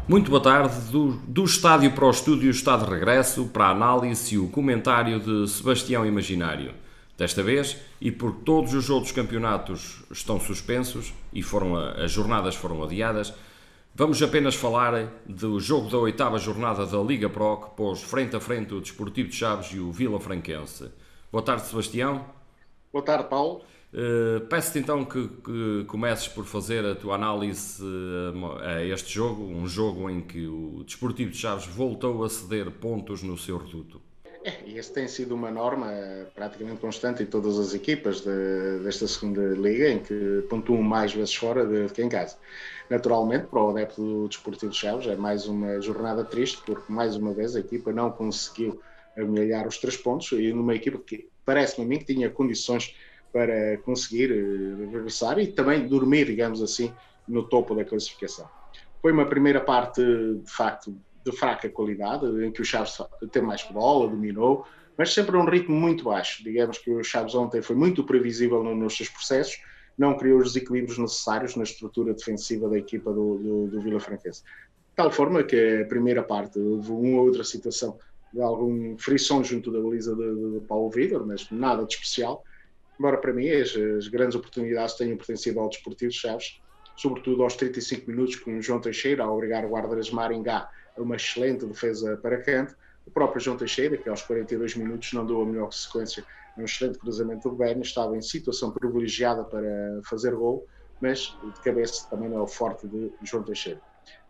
Muito boa tarde. Do estádio para o estúdio está de regresso para a análise e o comentário de Sebastião Imaginário. Desta vez, e porque todos os outros campeonatos estão suspensos e as jornadas foram adiadas, vamos apenas falar do jogo da oitava jornada da Liga Pro que pôs frente a frente o Desportivo de Chaves e o Vila Franquense. Boa tarde, Sebastião. Boa tarde, Paulo. Peço-te então que comeces por fazer a tua análise a este jogo, um jogo em que o Desportivo de Chaves voltou a ceder pontos no seu reduto. E esse tem sido uma norma praticamente constante em todas as equipas desta segunda liga, em que pontuam mais vezes fora de que em casa. Naturalmente, para o adepto do Desportivo de Chaves, é mais uma jornada triste, porque mais uma vez a equipa não conseguiu amelhar os 3 pontos, e numa equipa que parece-me a mim que tinha condições para conseguir regressar e também dormir, digamos assim, no topo da classificação. Foi uma primeira parte, de facto, de fraca qualidade, em que o Chaves teve mais bola, dominou, mas sempre a um ritmo muito baixo. Digamos que o Chaves ontem foi muito previsível nos seus processos, não criou os desequilíbrios necessários na estrutura defensiva da equipa do Vila Franquense. De tal forma que a primeira parte houve uma ou outra situação de algum frição junto da baliza de Paulo Vitor, mas nada de especial. Embora para mim as grandes oportunidades tenham pertencido ao Desportivo de Chaves, sobretudo aos 35 minutos, com o João Teixeira a obrigar o guarda-redes Maringá a uma excelente defesa para canto. O próprio João Teixeira, que aos 42 minutos não deu a melhor sequência, um excelente cruzamento do Berni, estava em situação privilegiada para fazer gol, mas de cabeça também não é o forte de João Teixeira.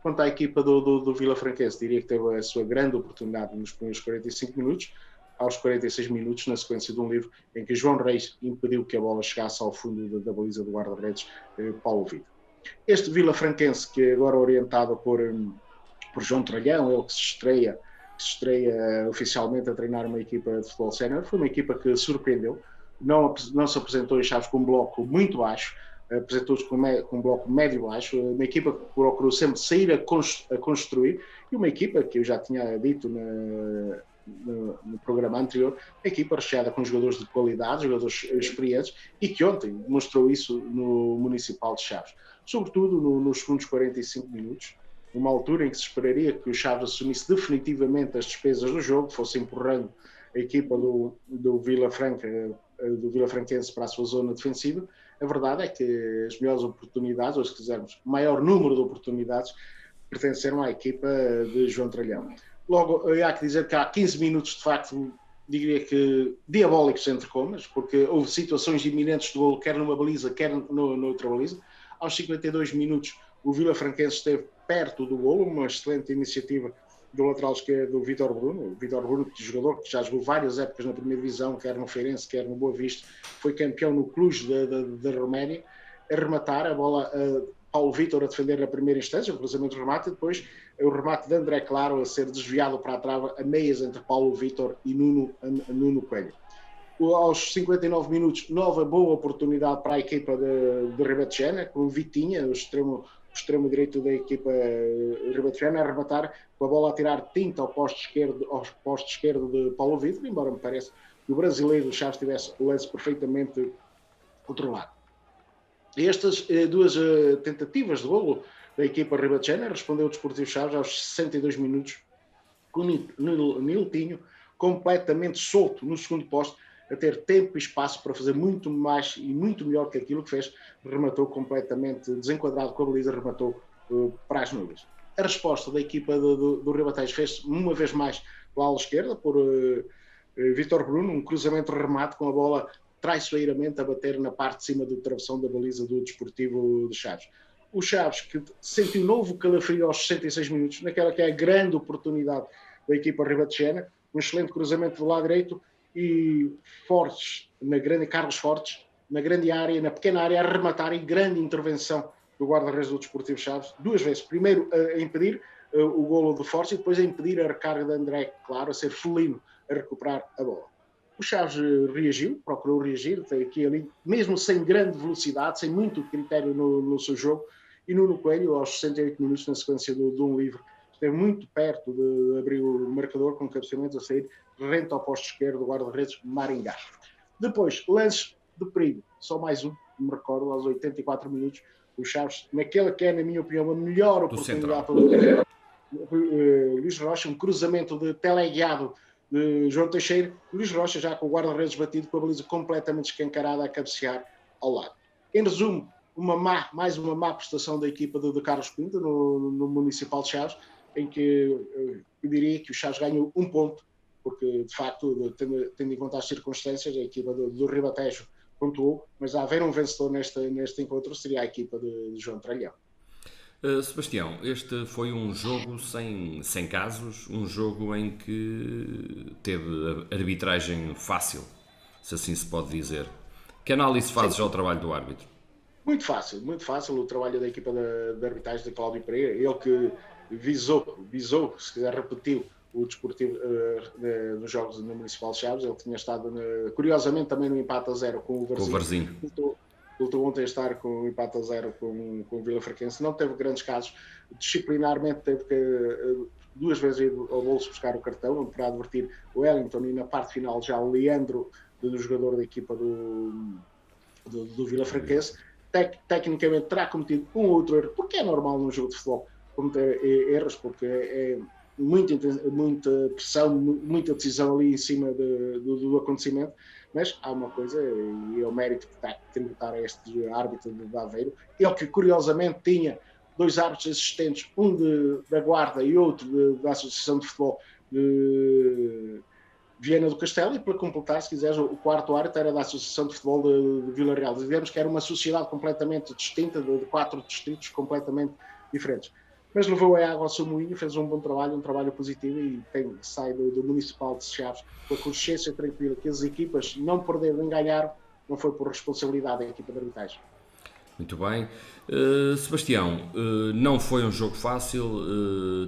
Quanto à equipa do Vila Franquense, diria que teve a sua grande oportunidade nos primeiros 45 minutos, aos 46 minutos, na sequência de um livro em que João Reis impediu que a bola chegasse ao fundo da baliza do guarda-redes Paulo Vitor. Este Vila Franquense, que agora é orientado por João Tralhão, ele que se estreia oficialmente a treinar uma equipa de futebol sénior, foi uma equipa que surpreendeu, não se apresentou em Chaves com um bloco muito baixo, apresentou-se com um bloco médio-baixo, uma equipa que procurou sempre sair a construir, e uma equipa que eu já tinha dito no programa anterior, a equipa recheada com jogadores de qualidade, jogadores experientes, e que ontem demonstrou isso no Municipal de Chaves. Sobretudo nos segundos 45 minutos, numa altura em que se esperaria que o Chaves assumisse definitivamente as despesas do jogo, fosse empurrando a equipa do Vila Franquense para a sua zona defensiva. A verdade é que as melhores oportunidades, ou se quisermos, o maior número de oportunidades, pertenceram à equipa de João Tralhão. Logo, há que dizer que há 15 minutos, de facto, diria que diabólicos entre comas, porque houve situações iminentes de golo, quer numa baliza, quer noutra baliza. Aos 52 minutos, o Vila Franquense esteve perto do golo, uma excelente iniciativa do lateral esquerdo do Vítor Bruno. O Vítor Bruno, jogador que já jogou várias épocas na primeira divisão, quer no Feirense, quer no Boa Vista, foi campeão no Cluj da Roménia, a rematar a bola... Paulo Vitor a defender na primeira instância, o cruzamento do remate, e depois o remate de André Claro a ser desviado para a trava a meias entre Paulo Vitor e Nuno Coelho. Aos 59 minutos, nova boa oportunidade para a equipa de Ribatejana, com o Vitinha, o extremo direito da equipa Ribatejana, a rematar com a bola a tirar tinta ao posto esquerdo de Paulo Vitor, embora me pareça que o brasileiro Chaves tivesse o lance perfeitamente controlado. Estas duas tentativas de golo da equipa Ribatejana respondeu o Desportivo Chaves aos 62 minutos com o Niltinho completamente solto no segundo posto, a ter tempo e espaço para fazer muito mais e muito melhor que aquilo que fez. Rematou completamente desenquadrado com a baliza, rematou para as nuvens. A resposta da equipa do Ribatejo fez uma vez mais pela ala esquerda por Vítor Bruno, um cruzamento remate com a bola traiçoeiramente a bater na parte de cima do travessão da baliza do Desportivo de Chaves. O Chaves, que sentiu novo calafrio aos 66 minutos, naquela que é a grande oportunidade da equipa ribatejana, um excelente cruzamento do lado direito e Carlos Fortes, na grande área, na pequena área, a rematar em grande intervenção do guarda-redes do Desportivo Chaves, duas vezes. Primeiro a impedir o golo do Fortes e depois a impedir a recarga de André Claro, a ser felino a recuperar a bola. O Chaves reagiu, procurou reagir, aqui ali, mesmo sem grande velocidade, sem muito critério no seu jogo, e Nuno Coelho, aos 68 minutos, na sequência de um livre, esteve muito perto de abrir o marcador, com cabeceamento a sair, rente ao posto esquerdo do guarda-redes Maringá. Depois, lances de perigo, só mais um, me recordo, aos 84 minutos, o Chaves, naquela que é, na minha opinião, a melhor oportunidade para o Luís Rocha, um cruzamento de teleguiado de João Teixeira, Luís Rocha já com o guarda-redes batido, com a baliza completamente escancarada a cabecear ao lado. Em resumo, mais uma má prestação da equipa de Carlos Pinto no Municipal de Chaves, em que eu diria que o Chaves ganhou um ponto, porque de facto, tendo em conta as circunstâncias, a equipa do Ribatejo pontuou, mas a haver um vencedor neste encontro seria a equipa de João Tralhão. Sebastião, este foi um jogo sem casos, um jogo em que teve arbitragem fácil, se assim se pode dizer. Que análise fazes ao trabalho do árbitro? Muito fácil o trabalho da equipa de arbitragem de Cláudio Pereira, ele que visou, se quiser repetiu, o desportivo nos jogos no Municipal de Chaves. Ele tinha estado, curiosamente, também no empate a 0 com o Varzinho. Voltou ontem a estar com o empate a 0 com o Vila Franquense. Não teve grandes casos. Disciplinarmente teve que 2 vezes ir ao bolso buscar o cartão para advertir o Wellington, e na parte final já o Leandro, do jogador da equipa do Vila Franquense. Tecnicamente terá cometido um ou outro erro, porque é normal num jogo de futebol cometer erros, porque é muita pressão, muita decisão ali em cima do acontecimento. Mas há uma coisa, e é o mérito que está a tributar a este árbitro de Aveiro, ele que curiosamente tinha 2 árbitros assistentes, um da Guarda e outro da Associação de Futebol de Viana do Castelo, e para completar, se quiseres, o quarto árbitro era da Associação de Futebol de Vila Real. Digamos que era uma sociedade completamente distinta, de 4 distritos completamente diferentes. Mas levou a água ao seu moinho, fez um bom trabalho, um trabalho positivo, e sai do Municipal de Chaves com a consciência tranquila que as equipas não perderam nem ganharam, não foi por responsabilidade da equipa de arbitragem. Muito bem. Sebastião, não foi um jogo fácil,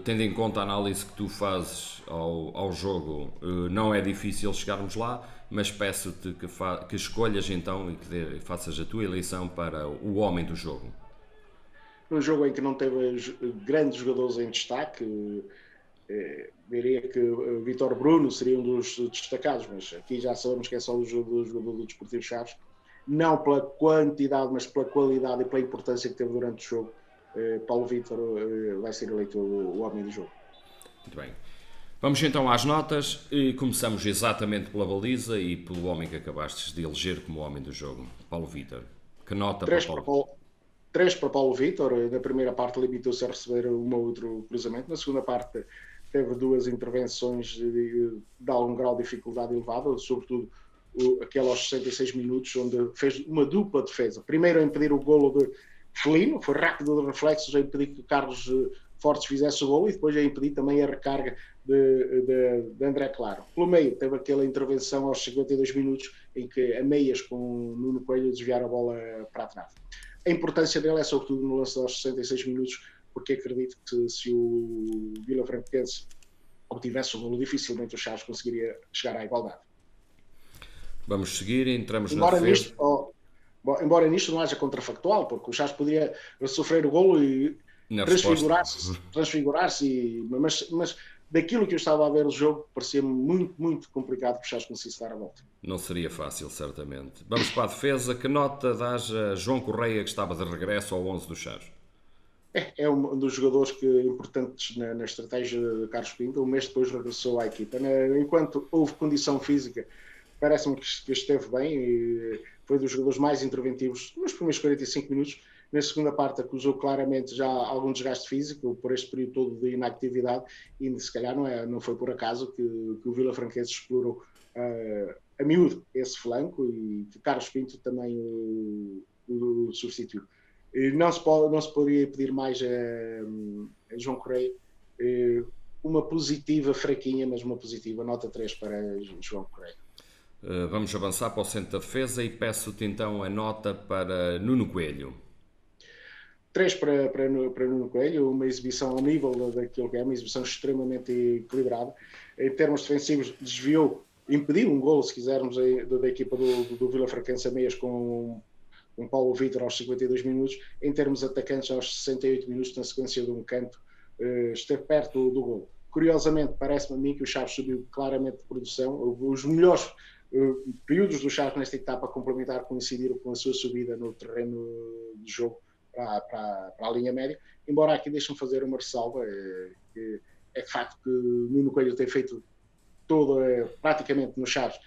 tendo em conta a análise que tu fazes ao jogo, não é difícil chegarmos lá, mas peço-te que escolhas então e que faças a tua eleição para o homem do jogo. Num jogo em que não teve grandes jogadores em destaque, diria que o Vítor Bruno seria um dos destacados, mas aqui já sabemos que é só o jogador do Desportivo Chaves, não pela quantidade, mas pela qualidade e pela importância que teve durante o jogo. Paulo Vítor vai ser eleito o homem do jogo. Muito bem. Vamos então às notas, e começamos exatamente pela baliza e pelo homem que acabaste de eleger como homem do jogo, Paulo Vítor. Que nota para Paulo? 3 para Paulo Vítor. Na primeira parte limitou-se a receber um ou outro cruzamento. Na segunda parte teve 2 intervenções de algum grau de dificuldade elevada, sobretudo aquele aos 66 minutos, onde fez uma dupla defesa. Primeiro a impedir o golo de Felino, foi rápido de reflexos a impedir que Carlos Fortes fizesse o golo, e depois a impedir também a recarga de André Claro. Pelo meio teve aquela intervenção aos 52 minutos em que a meias com Nuno Coelho desviar a bola para a trave. A importância dele é sobretudo no lance aos 66 minutos, porque acredito que se o Vila Franquense obtivesse o golo, dificilmente o Chaves conseguiria chegar à igualdade. Vamos seguir, entramos na defesa. Embora nisto não haja contrafactual, porque o Chaves poderia sofrer o golo e transfigurar-se, mas daquilo que eu estava a ver o jogo, parecia muito, muito complicado que o Chaves conseguisse dar a volta. Não seria fácil, certamente. Vamos para a defesa. Que nota dás a João Correia, que estava de regresso ao 11 do Chaves? É um dos jogadores importantes na estratégia de Carlos Pinto. Um mês depois regressou à equipa. Enquanto houve condição física, parece-me que esteve bem, e foi dos jogadores mais interventivos nos primeiros 45 minutos. Na segunda parte acusou claramente já algum desgaste físico por este período todo de inactividade, e se calhar não foi por acaso que o Vila Franquense explorou a miúdo esse flanco, e que Carlos Pinto também o substituiu. Não se poderia pedir mais a João Correia. Uma positiva fraquinha, mas uma positiva, nota 3 para João Correia. Vamos avançar para o centro da defesa e peço-te então a nota para Nuno Coelho. 3 para Nuno Coelho, uma exibição ao nível daquilo que é, uma exibição extremamente equilibrada. Em termos defensivos, impediu um golo, se quisermos, da equipa do Vila Franquense a meias com Paulo Vítor aos 52 minutos. Em termos atacantes, aos 68 minutos, na sequência de um canto, esteve perto do golo. Curiosamente, parece-me a mim que o Chaves subiu claramente de produção. Os melhores períodos do Chaves nesta etapa complementar coincidiram com a sua subida no terreno de jogo para a linha média, embora aqui deixem fazer uma ressalva, que é de facto que Nuno Coelho tem feito praticamente no Chaves,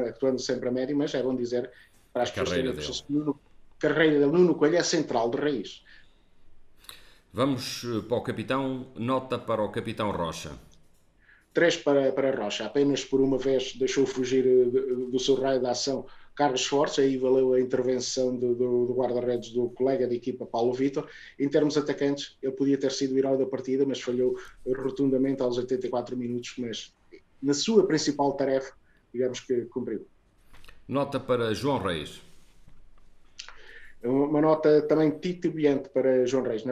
atuando sempre a médio, mas é bom dizer para as pessoas terem a carreira de Nuno Coelho é central de raiz. Vamos para o capitão, nota para o capitão Rocha. 3 para Rocha, apenas por uma vez deixou fugir do seu raio de ação Carlos Fortes, aí valeu a intervenção do guarda-redes do colega de equipa Paulo Vitor. Em termos atacantes, ele podia ter sido o herói da partida, mas falhou rotundamente aos 84 minutos, mas na sua principal tarefa, digamos que cumpriu. Nota para João Reis. Uma nota também titubeante para João Reis.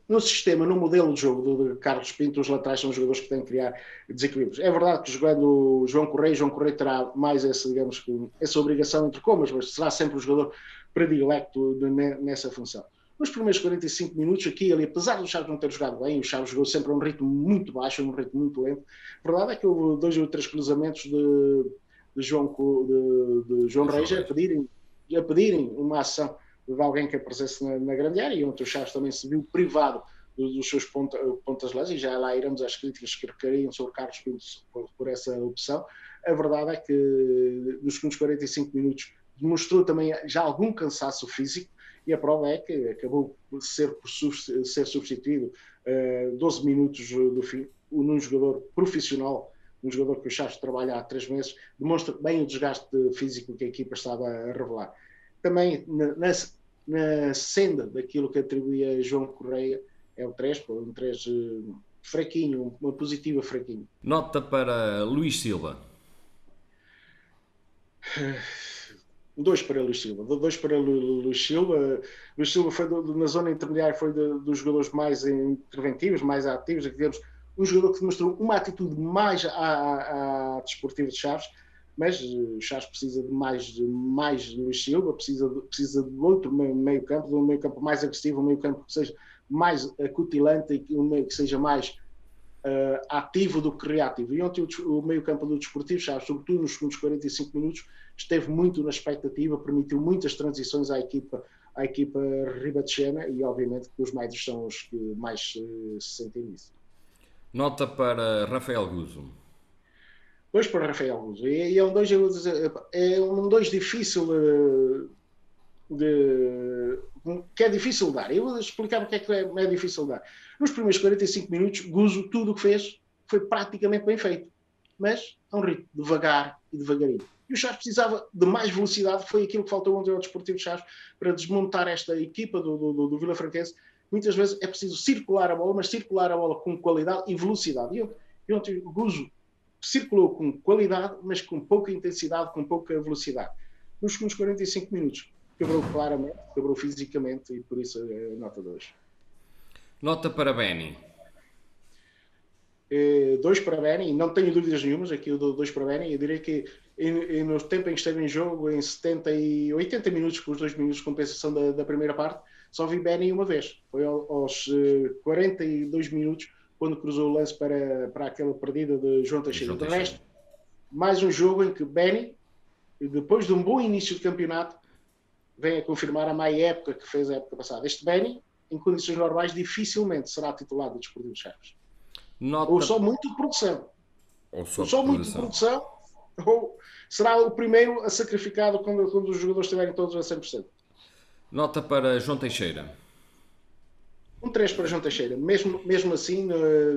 No sistema, no modelo de jogo de Carlos Pinto, os laterais são os jogadores que têm que criar desequilíbrios. É verdade que jogando João Correia terá mais essa obrigação entre comas, mas será sempre o jogador predilecto nessa função. Nos primeiros 45 minutos, aqui ali, apesar do Chaves não ter jogado bem, o Chaves jogou sempre a um ritmo muito baixo, um ritmo muito lento. A verdade é que houve 2 ou 3 cruzamentos de João Reis a pedirem uma ação de alguém que aparecesse na grande área, e onde o Chaves também se viu privado dos seus pontas lança, e já lá iremos às críticas que recariam sobre Carlos Pinto por essa opção. A verdade é que nos segundos 45 minutos demonstrou também já algum cansaço físico, e a prova é que acabou por ser substituído 12 minutos do fim, num jogador profissional, um jogador que o Chaves trabalha há 3 meses, demonstra bem o desgaste físico que a equipa estava a revelar. Também na senda daquilo que atribuía a João Correia, é o 3, um 3 fraquinho, uma positiva fraquinho. Nota para Luís Silva. 2 para Luís Silva. 2 para Luís Silva. Luís Silva foi na zona intermediária, foi dos jogadores mais interventivos, mais ativos, digamos, um jogador que demonstrou uma atitude mais à desportiva de Chaves, mas o Chaves precisa de mais Luís Silva, precisa de outro meio campo, de um meio campo mais agressivo, um meio campo que seja mais acutilante e um meio que seja mais ativo do que reativo. E ontem o meio campo do Desportivo Chaves, sobretudo nos segundos 45 minutos, esteve muito na expectativa, permitiu muitas transições à equipa ribatejana, e obviamente que os médios são os que mais se sentem nisso. Nota para Rafael Guzo. 2 para Rafael Guzo. E é um 2 difícil que é difícil de dar. Eu vou explicar porque é que é difícil de dar. Nos primeiros 45 minutos, Guzo, tudo o que fez foi praticamente bem feito, mas a um ritmo devagar e devagarinho. E o Chaves precisava de mais velocidade, foi aquilo que faltou ontem ao Desportivo de Chaves para desmontar esta equipa do Vila Franquense. Muitas vezes é preciso circular a bola, mas circular a bola com qualidade e velocidade. E ontem o Guzo circulou com qualidade, mas com pouca intensidade, com pouca velocidade. Nos segundos 45 minutos, quebrou claramente, quebrou fisicamente, e por isso a nota 2. Nota para Benny. 2 para Benny, não tenho dúvidas nenhumas, aqui eu dou 2 para Benny. Eu diria que no tempo em que esteve em jogo, em 70 e 80 minutos, com os 2 minutos de compensação da primeira parte, só vi Benny uma vez. Foi aos 42 minutos, quando cruzou o lance para aquela perdida de João Teixeira. De resto, mais um jogo em que Benny, depois de um bom início de campeonato, vem a confirmar a má época que fez a época passada. Este Benny, em condições normais, dificilmente será titular do Desportivo de Chaves. Ou só muito de produção. Ou será o primeiro a sacrificado quando os jogadores estiverem todos a 100%. Nota para João Teixeira. Um 3 para João Teixeira. Mesmo assim,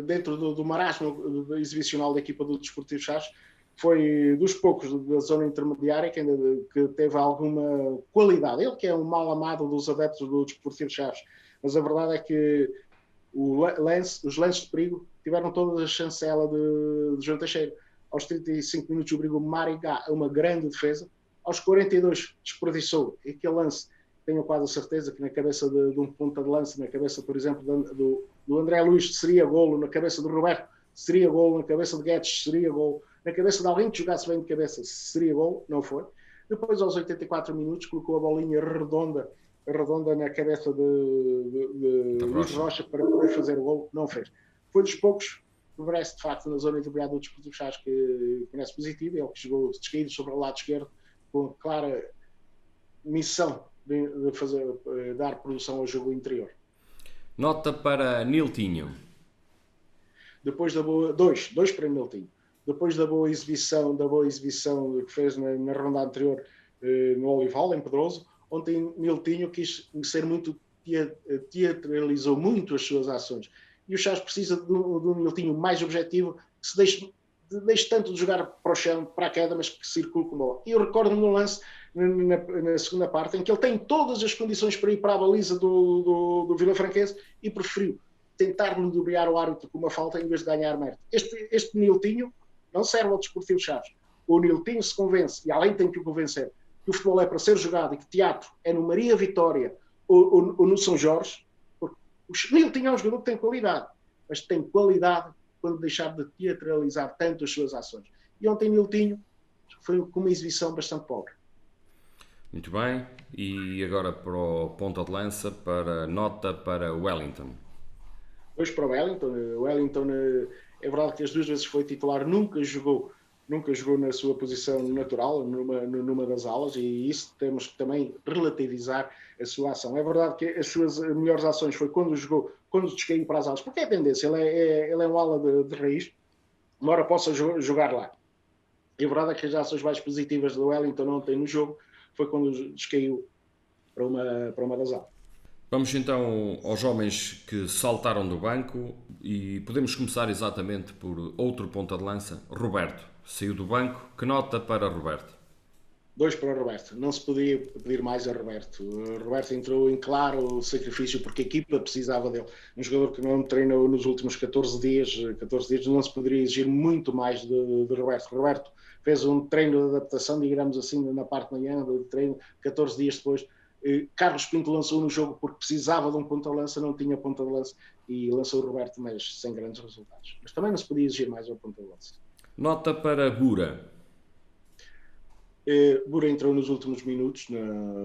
dentro do marasmo exibicional da equipa do Desportivo Chaves, foi dos poucos da zona intermediária que teve alguma qualidade. Ele que é um mal amado dos adeptos do Desportivo Chaves. Mas a verdade é que os lances de perigo tiveram toda a chancela de João Teixeira. Aos 35 minutos obrigou Marigá a uma grande defesa. Aos 42 desperdiçou aquele lance. Tenho quase a certeza que na cabeça de um ponta de lança, na cabeça, por exemplo, do André Luís, seria golo, na cabeça do Roberto, seria golo, na cabeça de Guedes, seria golo, na cabeça de alguém que jogasse bem de cabeça, seria golo, não foi. Depois, aos 84 minutos, colocou a bolinha redonda na cabeça de Luís Rocha para poder fazer o golo, não fez. Foi dos poucos que merece, de facto, na zona intermediária do Desportivo Chaves, que merece positivo, ele que jogou descaído sobre o lado esquerdo, com clara missão dar produção ao jogo interior. Nota para Niltinho. Depois da boa, dois para Niltinho. Depois da boa exibição que fez na ronda anterior no Olival, em Pedroso, ontem Niltinho quis ser muito, teatralizou muito as suas ações. E o Chaves precisa de um Niltinho mais objetivo, que se deixe tanto de jogar para o chão, para a queda, mas que circule com a bola. E eu recordo-me no lance, na segunda parte, em que ele tem todas as condições para ir para a baliza do Vila Franquense e preferiu tentar ludibriar o árbitro com uma falta em vez de ganhar mérito. Este Niltinho não serve ao Desportivo Chaves. O Niltinho se convence, e além tem que o convencer, que o futebol é para ser jogado e que teatro é no Maria Vitória ou no São Jorge, porque o Niltinho é um jogador que tem qualidade, mas tem qualidade quando deixar de teatralizar tanto as suas ações. E ontem Niltinho foi com uma exibição bastante pobre. Muito bem, e agora para o ponta de lança, para nota para Wellington. Hoje para o Wellington. Wellington, é verdade que as duas vezes foi titular, nunca jogou na sua posição natural, numa das alas, e isso temos que também relativizar a sua ação. É verdade que as suas melhores ações foi quando descaiu para as alas, porque é a tendência, ele é um ala de raiz, uma hora possa jogar lá. E a verdade é que as ações mais positivas do Wellington ontem no jogo foi quando descaiu para uma das alas. Vamos então aos homens que saltaram do banco e podemos começar exatamente por outro ponta de lança, Roberto. Saiu do banco, que nota para Roberto? 2 para Roberto, não se podia pedir mais a Roberto. Roberto entrou em claro sacrifício porque a equipa precisava dele. Um jogador que não treinou nos últimos 14 dias, não se poderia exigir muito mais de Roberto. Roberto fez um treino de adaptação, digamos assim, na parte da manhã do treino, 14 dias depois. Carlos Pinto lançou no jogo porque precisava de um ponta de lança, não tinha ponta de lança e lançou o Roberto, mas sem grandes resultados. Mas também não se podia exigir mais ao ponta de lança. Nota para Bura. Bura entrou nos últimos minutos,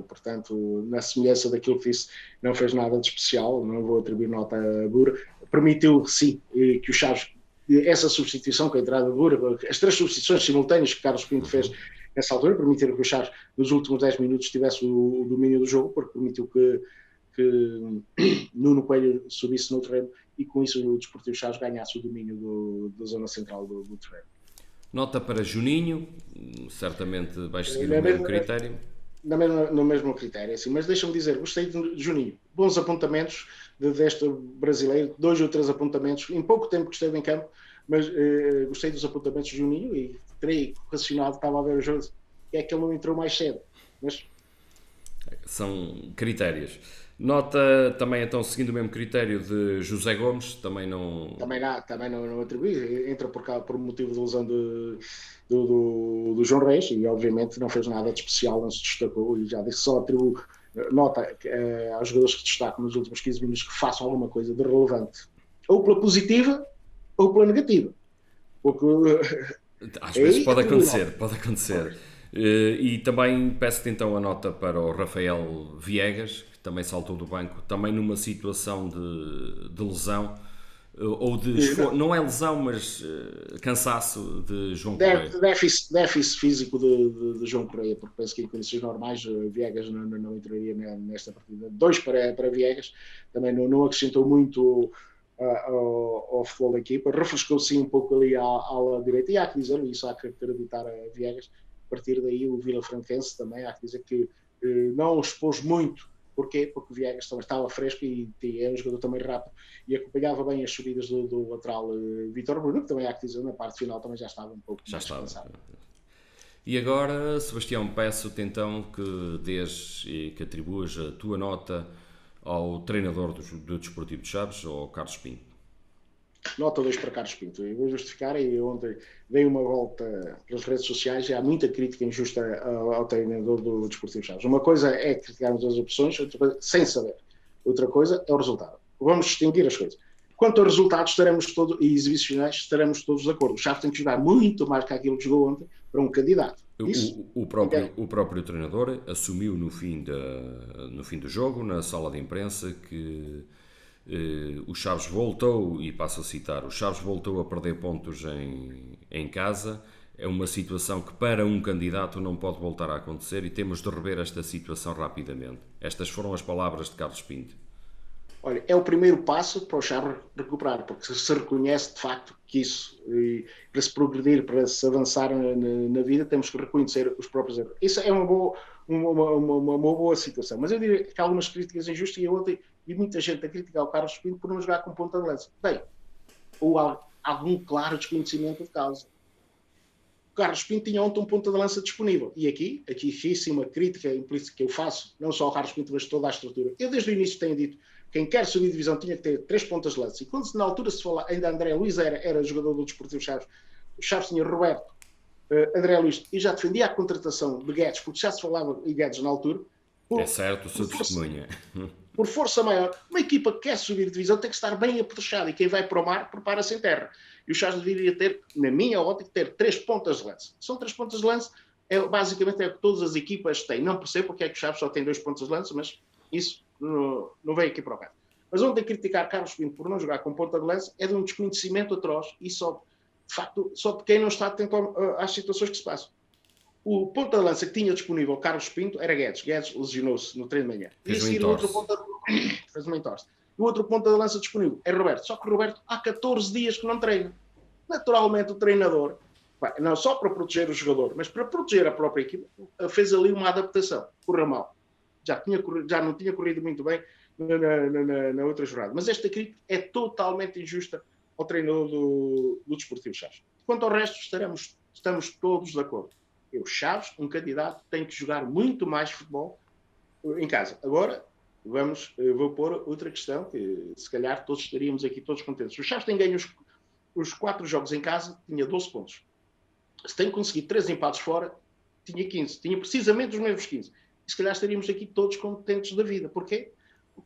portanto, na semelhança daquilo que disse, não fez nada de especial, não vou atribuir nota a Bura. Permitiu, sim, que o Chaves, essa substituição com a entrada de Bura, as 3 substituições simultâneas que Carlos Pinto fez nessa altura, permitiram que o Chaves, nos últimos 10 minutos, tivesse o domínio do jogo, porque permitiu que Nuno Coelho subisse no terreno e com isso o Desportivo Chaves ganhasse o domínio da zona central do terreno. Nota para Juninho, certamente vais seguir o mesmo critério. No mesmo critério, assim, mas deixa-me dizer, gostei de Juninho. Bons apontamentos deste brasileiro, 2 ou 3 apontamentos, em pouco tempo que esteve em campo, mas gostei dos apontamentos de Juninho e terei racionado, estava a ver o jogo, é que ele não entrou mais cedo. Mas são critérios. Nota também, então, seguindo o mesmo critério de José Gomes, também não atribui, entra por motivo de lesão do João Reis e obviamente não fez nada de especial, não se destacou e já disse, só atribuo nota aos jogadores que destacam nos últimos 15 minutos que façam alguma coisa de relevante, ou pela positiva ou pela negativa. Porque às vezes pode acontecer. E também peço-te então a nota para o Rafael Viegas, que também saltou do banco, também numa situação de lesão, ou de não é lesão, mas cansaço de João Correia. Déficit físico de João Correia, porque penso que em condições normais Viegas não entraria nesta partida. 2 para Viegas, também não acrescentou muito ao futebol da equipa, refrescou sim um pouco ali à ala direita, e há que dizer isso, há que acreditar a Viegas. A partir daí o Vila Franquense também há que dizer que não expôs muito. Porquê? Porque o Viegas também estava fresco e é um jogador também rápido e acompanhava bem as subidas do lateral Vítor Bruno, que também há que dizer na parte final também já estava um pouco mais cansado. E agora, Sebastião, peço-te então que dês e que atribuas a tua nota ao treinador do Desportivo de Chaves, ao Carlos Pinto. Nota 2 para Carlos Pinto. Eu vou justificar, e ontem dei uma volta pelas redes sociais e há muita crítica injusta ao treinador do Desportivo Chaves. Uma coisa é criticarmos as opções, outra coisa, sem saber. Outra coisa é o resultado. Vamos distinguir as coisas. Quanto aos resultados e exibicionais, estaremos todos de acordo. O Chaves tem que jogar muito mais que aquilo que jogou ontem para um candidato. O próprio treinador assumiu no fim do jogo, na sala de imprensa, que o Chaves voltou, e passo a citar, o Chaves voltou a perder pontos em casa, é uma situação que para um candidato não pode voltar a acontecer e temos de rever esta situação rapidamente. Estas foram as palavras de Carlos Pinto. Olha, é o primeiro passo para o Chaves recuperar, porque se reconhece de facto que isso, para se progredir, para se avançar na vida, temos que reconhecer os próprios erros. Isso é uma boa situação. Mas eu diria que há algumas críticas injustas e muita gente a criticar o Carlos Pinto por não jogar com ponta de lança. Bem, ou há algum claro desconhecimento de causa. O Carlos Pinto tinha ontem um ponta de lança disponível. E aqui sim, uma crítica implícita que eu faço, não só ao Carlos Pinto, mas toda a estrutura. Eu desde o início tenho dito quem quer subir de divisão tinha que ter 3 pontas de lança. E quando na altura se fala, ainda André Luiz era jogador do Desportivo Chaves, o Chaves tinha Roberto, André Luiz, e já defendia a contratação de Guedes, porque já se falava em Guedes na altura. É certo, o seu testemunha. Por força maior, uma equipa que quer subir de divisão tem que estar bem apetrechada, e quem vai para o mar prepara-se em terra. E o Chaves deveria ter, na minha ótica, ter 3 pontas de lança. São 3 pontas de lança, basicamente é o que todas as equipas têm. Não percebo porque é que o Chaves só tem 2 pontas de lança, mas isso não veio aqui para o caso. Mas ontem criticar Carlos Pinto por não jogar com ponta de lança é de um desconhecimento atroz e só de quem não está atento às situações que se passam. O ponta de lança que tinha disponível Carlos Pinto era Guedes. Guedes lesionou-se no treino de manhã. Fez uma entorse. O outro ponta de lança disponível é Roberto. Só que o Roberto há 14 dias que não treina. Naturalmente o treinador, não só para proteger o jogador, mas para proteger a própria equipe, fez ali uma adaptação. O Ramal já não tinha corrido muito bem na outra jornada. Mas esta crítica é totalmente injusta ao treinador do Desportivo Chaves. Quanto ao resto, estamos todos de acordo. Eu, Chaves, um candidato, tem que jogar muito mais futebol em casa. Agora, vou pôr outra questão, que se calhar todos estaríamos aqui todos contentes. O Chaves tem ganho os 4 jogos em casa, tinha 12 pontos. Se tem conseguido 3 empates fora, tinha 15. Tinha precisamente os mesmos 15. E se calhar estaríamos aqui todos contentes da vida. Porquê? O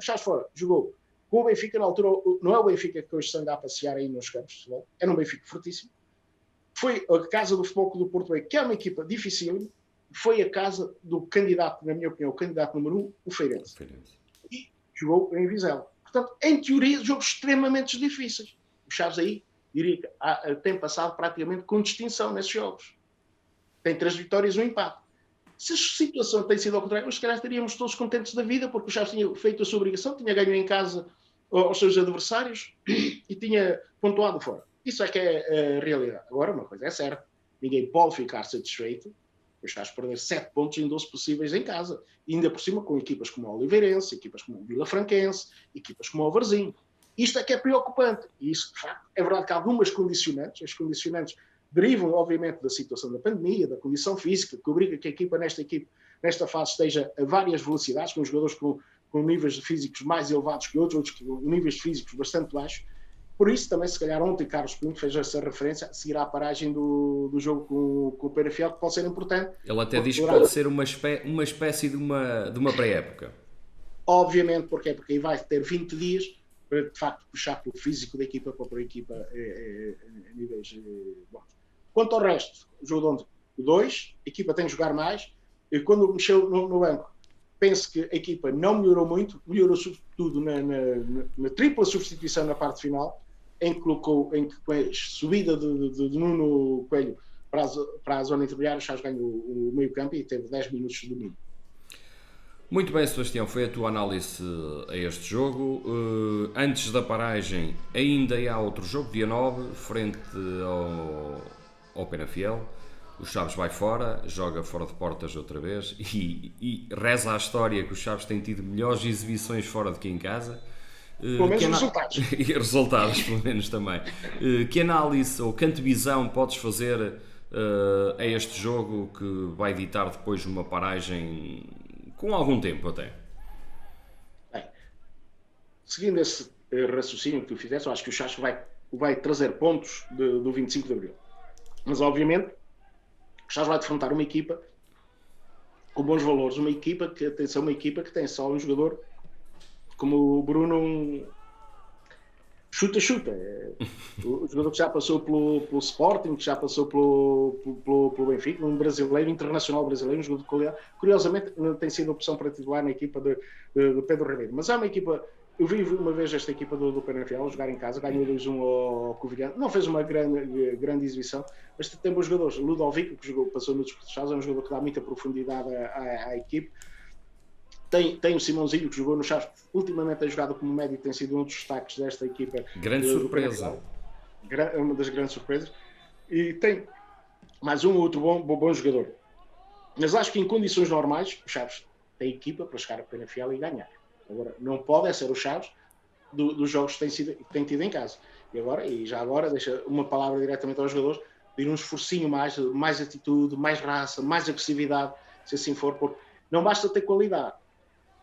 Chaves fora jogou com o Benfica na altura, não é o Benfica que hoje se anda a passear aí nos campos de futebol, era um Benfica fortíssimo. Foi a casa do Futebol Clube do Porto Alegre, que é uma equipa difícil, foi a casa do candidato, na minha opinião, o candidato número 1, o Feirense. E jogou em Vizela. Portanto, em teoria, jogos extremamente difíceis. O Chaves aí, diria que tem passado praticamente com distinção nesses jogos. Tem 3 vitórias e 1 empate. Se a situação tem sido ao contrário, se calhar estaríamos todos contentes da vida, porque o Chaves tinha feito a sua obrigação, tinha ganho em casa aos seus adversários e tinha pontuado fora. Isso é que é a realidade. Agora, uma coisa é certa, ninguém pode ficar satisfeito o Chaves perder 7 pontos em 12 possíveis em casa, e ainda por cima com equipas como o Oliveirense, equipas como o Vila Franquense, equipas como o Varzim. Isto é que é preocupante. E isso, de facto, é verdade que há algumas condicionantes, as condicionantes derivam, obviamente, da situação da pandemia, da condição física, que obriga que a equipa, nesta fase, esteja a várias velocidades, com jogadores com níveis físicos mais elevados que outros com níveis físicos bastante baixos. Por isso, também, se calhar, ontem Carlos Pinto fez essa referência a seguir à paragem do jogo com o Penafiel, que pode ser importante. Ele até diz que pode ser uma espécie de uma pré-época. Obviamente, porque aí vai ter 20 dias para, de facto, puxar pelo físico da equipa para a equipa a níveis bons. Quanto ao resto, o jogo de ontem, 2, a equipa tem que jogar mais. E quando mexeu no banco, penso que a equipa não melhorou muito, melhorou sobretudo na tripla substituição na parte final, em que com a subida de Nuno Coelho para a zona intermediária, o Chaves ganhou o meio campo e teve 10 minutos de domínio. Muito bem, Sebastião, foi a tua análise a este jogo. Antes da paragem, ainda há outro jogo, dia 9, frente ao Penafiel. O Chaves vai fora, joga fora de portas outra vez e reza a história que o Chaves tem tido melhores exibições fora do que em casa. Pelo menos resultados. E resultados, pelo menos também. Que análise ou que antevisão podes fazer a este jogo que vai ditar depois uma paragem com algum tempo até? Bem, seguindo esse raciocínio que tu fizeste, eu acho que o Chaves vai trazer pontos do 25 de Abril. Mas, obviamente, o Chaves vai defrontar uma equipa com bons valores, uma equipa que tem só um jogador como o Bruno, chuta. O jogador que já passou pelo Sporting, que já passou pelo Benfica, um brasileiro, internacional brasileiro, um jogador de qualidade. Curiosamente, não tem sido opção para titular na equipa de Pedro Ribeiro. Mas é uma equipa Eu vi uma vez esta equipa do Penafiel jogar em casa, ganhou 2-1 ao Covilhã, não fez uma grande exibição, mas tem bons jogadores. Ludovico, que passou no Desportivo de Chaves, é um jogador que dá muita profundidade à equipe. Tem o Simãozinho, que jogou no Chaves, ultimamente tem jogado como médio, tem sido um dos destaques desta equipa. Grande surpresa. Uma das grandes surpresas. E tem mais um ou outro bom jogador. Mas acho que em condições normais, o Chaves tem equipa para chegar a Penafiel e ganhar. Agora, não pode ser o Chaves dos jogos que tem tido em casa. E já agora, deixa uma palavra diretamente aos jogadores, pedir um esforcinho mais atitude, mais raça, mais agressividade, se assim for, porque não basta ter qualidade,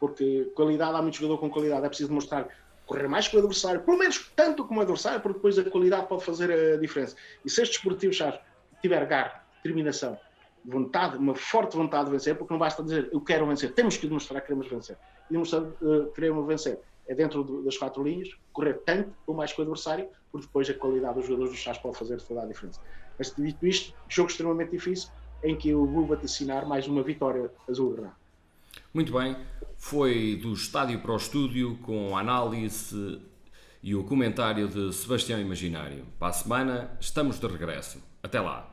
porque qualidade, há muito jogador com qualidade, é preciso demonstrar, correr mais que o adversário, pelo menos tanto como o adversário, porque depois a qualidade pode fazer a diferença. E se este Desportivo Chaves tiver garra, determinação, vontade, uma forte vontade de vencer, porque não basta dizer eu quero vencer, temos que demonstrar que queremos vencer. E demonstrar que queremos vencer é dentro das 4 linhas, correr tanto ou mais que o adversário, porque depois a qualidade dos jogadores do Chaves pode fazer toda a diferença. Mas dito isto, jogo extremamente difícil, em que eu vou vaticinar mais uma vitória azul-grana. Muito bem, foi do estádio para o estúdio, com a análise e o comentário de Sebastião Imaginário. Para a semana estamos de regresso. Até lá!